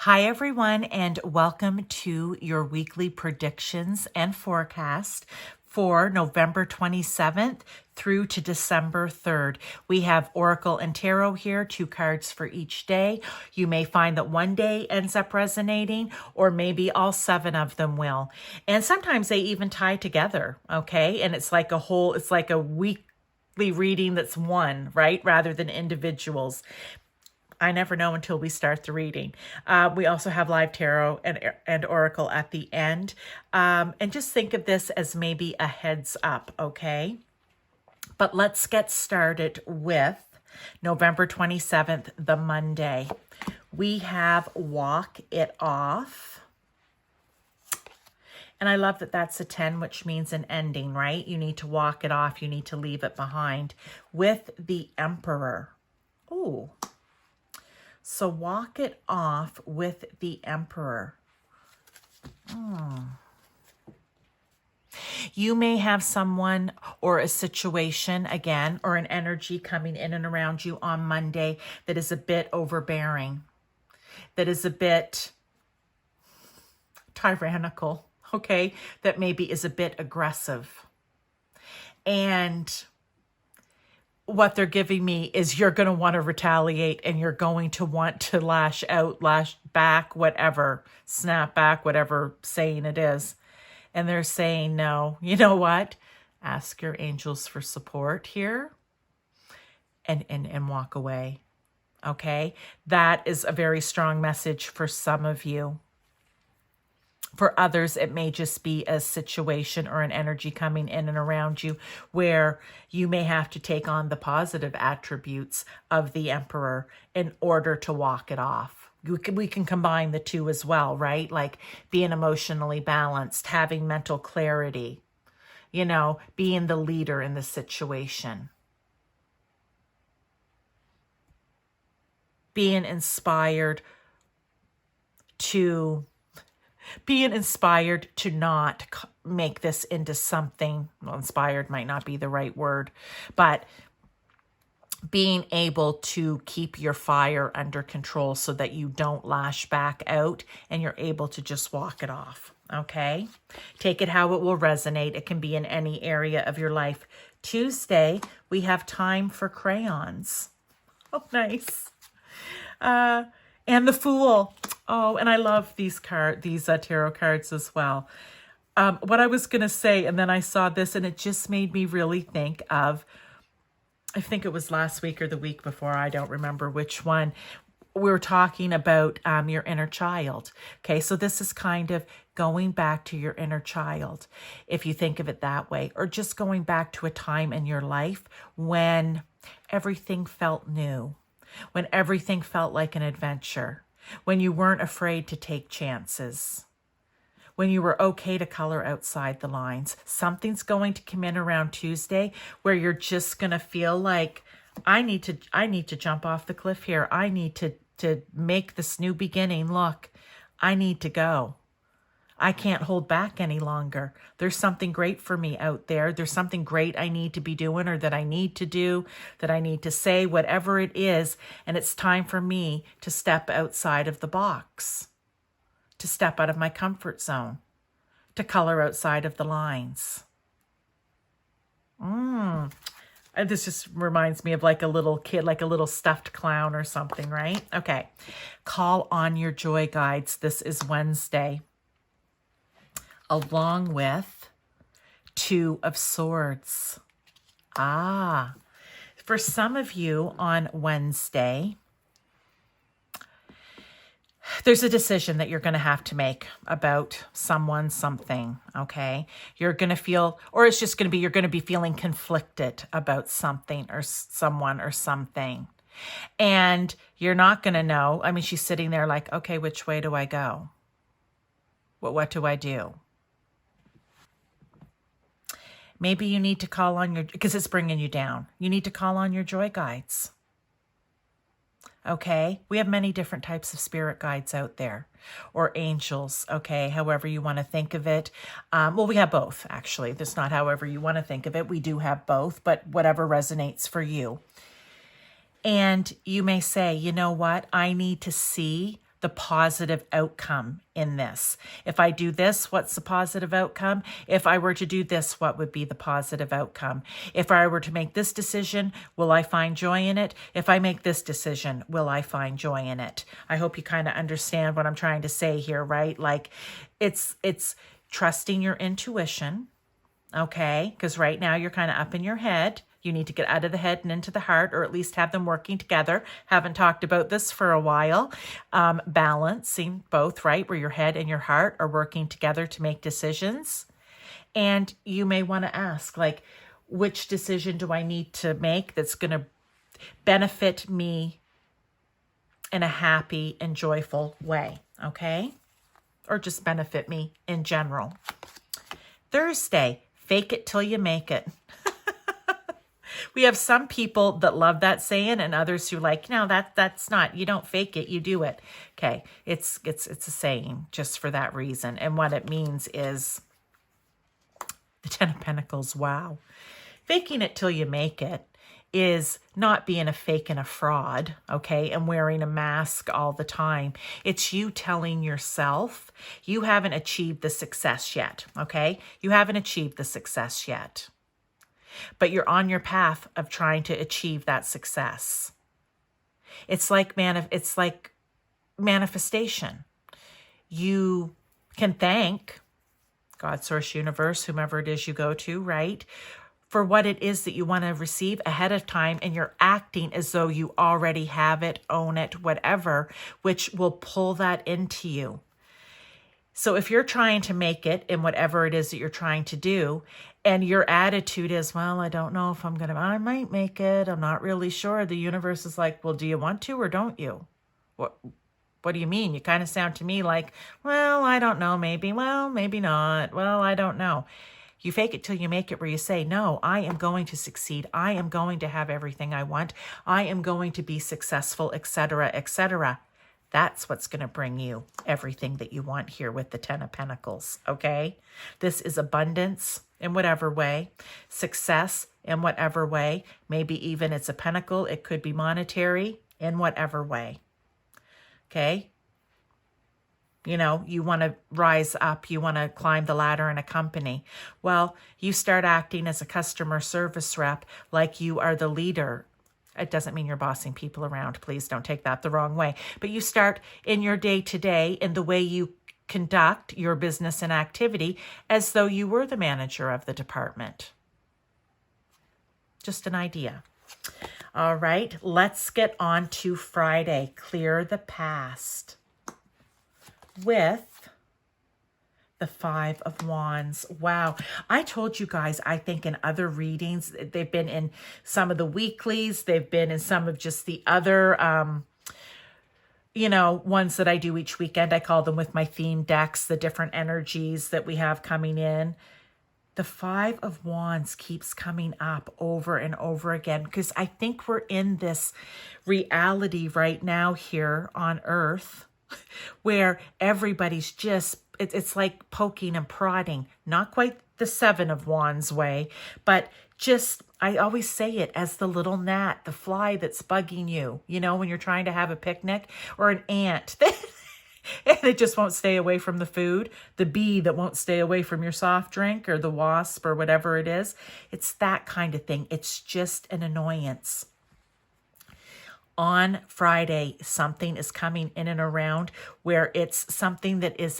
Hi, everyone, and welcome to your weekly predictions and forecast for November 27th through to December 3rd. We have Oracle and Tarot here, 2 cards for each day. You may find that one day ends up resonating, or maybe all 7 of them will. And sometimes they even tie together, okay? And it's like a weekly reading that's one, right? Rather than individuals. I never know until we start the reading. We also have live tarot and oracle at the end. And just think of this as maybe a heads up, okay? But let's get started with November 27th, the Monday. We have Walk It Off. And I love that that's a 10, which means an ending, right? You need to walk it off. You need to leave it behind. With the Emperor. Ooh. So walk it off with the Emperor. You may have someone or a situation, again, or an energy coming in and around you on Monday that is a bit overbearing, that is a bit tyrannical, okay? That maybe is a bit aggressive. And what they're giving me is you're going to want to retaliate and you're going to want to lash out, lash back, whatever, snap back, whatever saying it is. And they're saying, no, you know what? Ask your angels for support here and walk away. Okay. That is a very strong message for some of you. For others, it may just be a situation or an energy coming in and around you where you may have to take on the positive attributes of the Emperor in order to walk it off. We can combine the two as well, right? Like being emotionally balanced, having mental clarity, you know, being the leader in the situation. Being inspired to not make this into something, well, inspired might not be the right word, but being able to keep your fire under control so that you don't lash back out and you're able to just walk it off, okay? Take it how it will resonate. It can be in any area of your life. Tuesday, we have Time for Crayons. Oh, nice. And the Fool. Oh, and I love these tarot cards as well. What I was going to say, and then I saw this, and it just made me really think of, I think it was last week or the week before, I don't remember which one. We were talking about your inner child. Okay, so this is kind of going back to your inner child, if you think of it that way, or just going back to a time in your life when everything felt new, when everything felt like an adventure, when you weren't afraid to take chances, when you were okay to color outside the lines. Something's going to come in around Tuesday where you're just going to feel like, I need to jump off the cliff here. I need to make this new beginning. Look, I need to go. I can't hold back any longer. There's something great for me out there. There's something great I need to be doing, or that I need to do, that I need to say, whatever it is. And it's time for me to step outside of the box, to step out of my comfort zone, to color outside of the lines. And this just reminds me of like a little kid, like a little stuffed clown or something, right? Okay. Call on your joy guides. This is Wednesday, along with 2 of Swords. For some of you on Wednesday, there's a decision that you're going to have to make about someone, something, okay? You're going to feel, or it's just going to be, you're going to be feeling conflicted about something or someone or something. And you're not going to know. I mean, she's sitting there like, okay, which way do I go? What do I do? Maybe you need to call on because it's bringing you down. You need to call on your joy guides. Okay, we have many different types of spirit guides out there, or angels, okay, however you want to think of it. Well, we have both, actually. That's not however you want to think of it. We do have both, but whatever resonates for you. And you may say, you know what? I need to see the positive outcome in this. If I do this, what's the positive outcome? If I were to do this, what would be the positive outcome? If I were to make this decision, will I find joy in it? If I make this decision, will I find joy in it? I hope you kind of understand what I'm trying to say here, right? Like it's trusting your intuition, okay? Because right now you're kind of up in your head. You need to get out of the head and into the heart, or at least have them working together. Haven't talked about this for a while. Balancing both, right? Where your head and your heart are working together to make decisions. And you may want to ask, like, which decision do I need to make that's going to benefit me in a happy and joyful way, okay? Or just benefit me in general. Thursday, fake it till you make it. We have some people that love that saying and others who like, no, that's not, you don't fake it, you do it. Okay, it's a saying just for that reason. And what it means is the Ten of Pentacles, wow. Faking it till you make it is not being a fake and a fraud, okay, and wearing a mask all the time. It's you telling yourself you haven't achieved the success yet, okay? You haven't achieved the success yet. But you're on your path of trying to achieve that success. It's like manifestation. You can thank God, Source, Universe, whomever it is you go to, right, for what it is that you want to receive ahead of time, and you're acting as though you already have it, own it, whatever, which will pull that into you. So if you're trying to make it in whatever it is that you're trying to do, and your attitude is, well, I don't know if I might make it. I'm not really sure. The universe is like, well, do you want to or don't you? What do you mean? You kind of sound to me like, well, I don't know, maybe. Well, maybe not. Well, I don't know. You fake it till you make it, where you say, no, I am going to succeed. I am going to have everything I want. I am going to be successful, etc., etc. That's what's going to bring you everything that you want here with the Ten of Pentacles, okay? This is abundance in whatever way, success in whatever way, maybe even it's a pentacle, it could be monetary, in whatever way, okay? You know, you want to rise up, you want to climb the ladder in a company. Well, you start acting as a customer service rep like you are the leader. It doesn't mean you're bossing people around. Please don't take that the wrong way. But you start in your day-to-day in the way you conduct your business and activity as though you were the manager of the department. Just an idea. All right, let's get on to Friday. Clear the past with the Five of Wands. Wow. I told you guys, I think in other readings, they've been in some of the weeklies, they've been in some of just the other, ones that I do each weekend. I call them with my theme decks, the different energies that we have coming in. The Five of Wands keeps coming up over and over again because I think we're in this reality right now here on Earth where everybody's just, it's like poking and prodding, not quite the Seven of Wands way, but just, I always say it as the little gnat, the fly that's bugging you, when you're trying to have a picnic, or an ant and it just won't stay away from the food, the bee that won't stay away from your soft drink, or the wasp or whatever it is. It's that kind of thing. It's just an annoyance. On Friday, something is coming in and around where it's something that is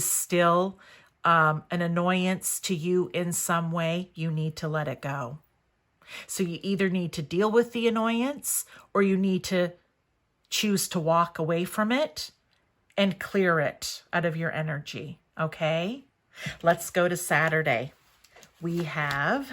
still an annoyance to you in some way. You need to let it go. So you either need to deal with the annoyance, or you need to choose to walk away from it and clear it out of your energy. Okay? Let's go to Saturday. We have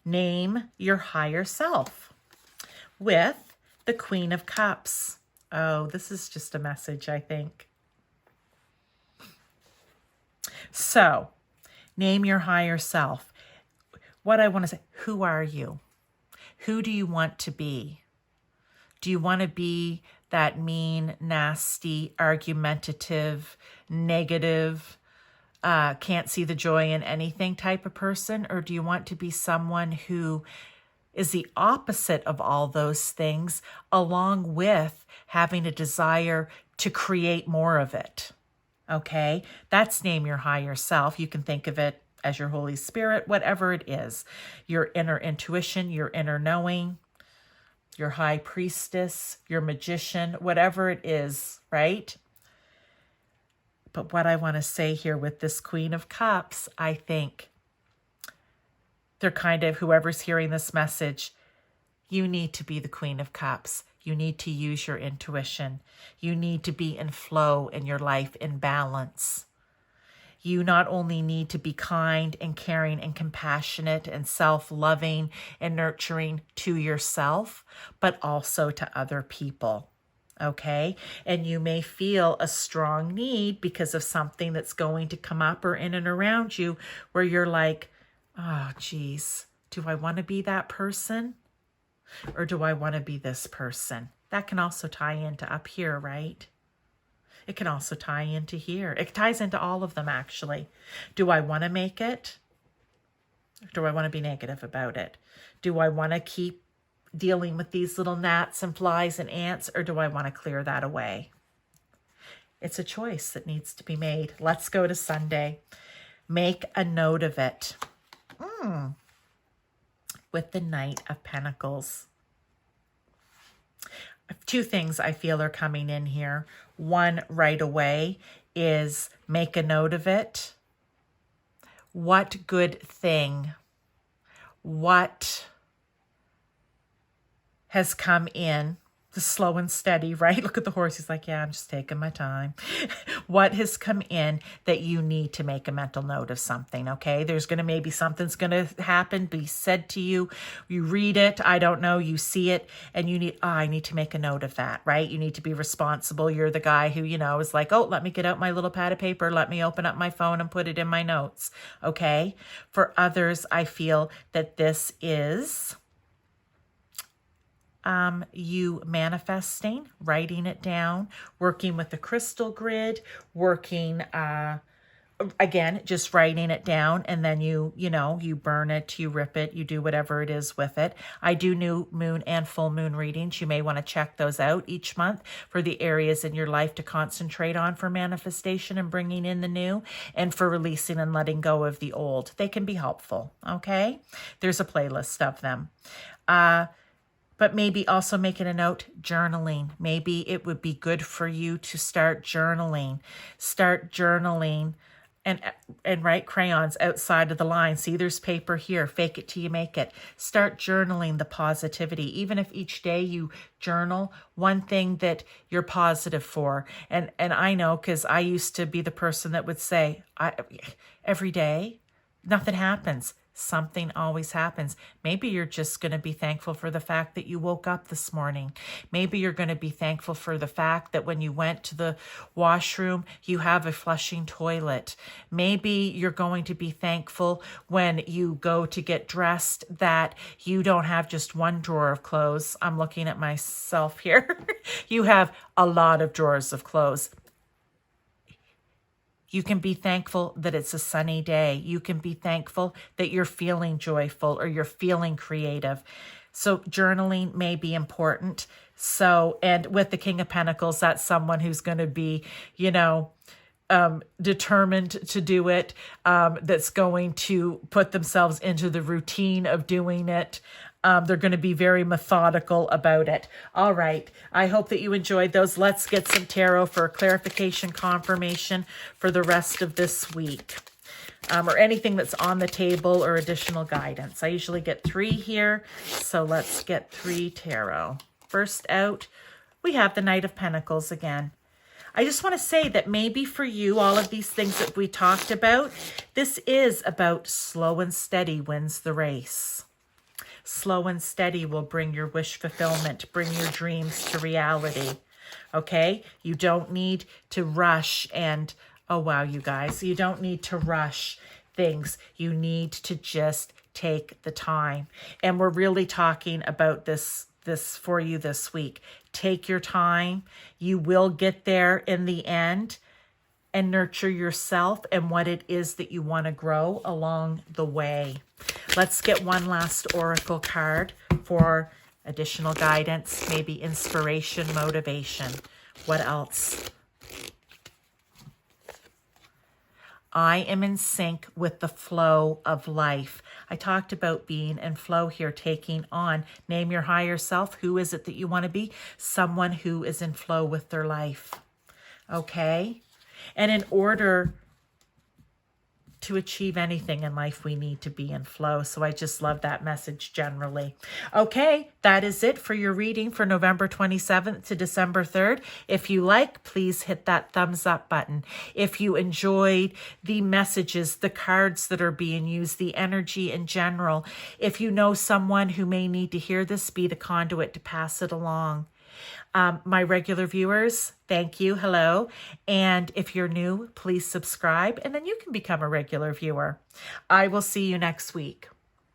Name Your Higher Self with the Queen of Cups. Oh, this is just a message, I think. So, name your higher self. What I want to say, who are you? Who do you want to be? Do you want to be that mean, nasty, argumentative, negative, can't see the joy in anything type of person? Or do you want to be someone who is the opposite of all those things, along with having a desire to create more of it. Okay? That's name your higher self. You can think of it as your Holy Spirit, whatever it is. Your inner intuition, your inner knowing, your high priestess, your magician, whatever it is, right? But what I want to say here with this Queen of Cups, I think they're kind of, whoever's hearing this message, you need to be the Queen of Cups. You need to use your intuition. You need to be in flow in your life, in balance. You not only need to be kind and caring and compassionate and self-loving and nurturing to yourself, but also to other people. Okay? And you may feel a strong need because of something that's going to come up or in and around you where you're like, oh, geez, do I want to be that person? Or do I want to be this person? That can also tie into up here, right? It can also tie into here. It ties into all of them, actually. Do I want to make it? Or do I want to be negative about it? Do I want to keep dealing with these little gnats and flies and ants, or do I want to clear that away? It's a choice that needs to be made. Let's go to Sunday. Make a note of it. With the Knight of Pentacles. Two things I feel are coming in here. One right away is make a note of it. What good thing, what has come in, the slow and steady, right? Look at the horse. He's like, yeah, I'm just taking my time. What has come in that you need to make a mental note of something, okay? There's going to maybe something's going to happen, be said to you. You read it, I don't know, you see it, and you need, I need to make a note of that, right? You need to be responsible. You're the guy who, is like, oh, let me get out my little pad of paper. Let me open up my phone and put it in my notes, okay? For others, I feel that this is you manifesting, writing it down, working with the crystal grid, working, again, just writing it down, and then you burn it, you rip it, you do whatever it is with it. I do new moon and full moon readings. You may want to check those out each month for the areas in your life to concentrate on for manifestation and bringing in the new, and for releasing and letting go of the old. They can be helpful, okay? There's a playlist of them. But maybe also making a note, journaling. Maybe it would be good for you to start journaling. Start journaling and write crayons outside of the line. See, there's paper here. Fake it till you make it. Start journaling the positivity. Even if each day you journal one thing that you're positive for. And I know, because I used to be the person that would say, every day, nothing happens. Something always happens. Maybe you're just going to be thankful for the fact that you woke up this morning. Maybe you're going to be thankful for the fact that when you went to the washroom, you have a flushing toilet. Maybe you're going to be thankful when you go to get dressed that you don't have just one drawer of clothes. I'm looking at myself here. You have a lot of drawers of clothes. You can be thankful that it's a sunny day. You can be thankful that you're feeling joyful or you're feeling creative. So journaling may be important. So, and with the King of Pentacles, that's someone who's going to be, determined to do it, that's going to put themselves into the routine of doing it. They're going to be very methodical about it. All right. I hope that you enjoyed those. Let's get some tarot for clarification, confirmation for the rest of this week. Or anything that's on the table or additional guidance. I usually get 3 here. So let's get 3 tarot. First out, we have the Knight of Pentacles again. I just want to say that maybe for you, all of these things that we talked about, this is about slow and steady wins the race. Slow and steady will bring your wish fulfillment, bring your dreams to reality, okay? You don't need to rush and, oh wow, you guys, you don't need to rush things. You need to just take the time. And we're really talking about this for you this week. Take your time. You will get there in the end, and nurture yourself and what it is that you want to grow along the way. Let's get one last oracle card for additional guidance, maybe inspiration, motivation. What else? I am in sync with the flow of life. I talked about being in flow here, taking on. Name your higher self. Who is it that you want to be? Someone who is in flow with their life. Okay? And in order to achieve anything in life, we need to be in flow. So I just love that message generally. Okay, that is it for your reading for November 27th to December 3rd. If you like, please hit that thumbs up button. If you enjoyed the messages, the cards that are being used, the energy in general, if you know someone who may need to hear this, be the conduit to pass it along. My regular viewers, thank you. Hello. And if you're new, please subscribe and then you can become a regular viewer. I will see you next week.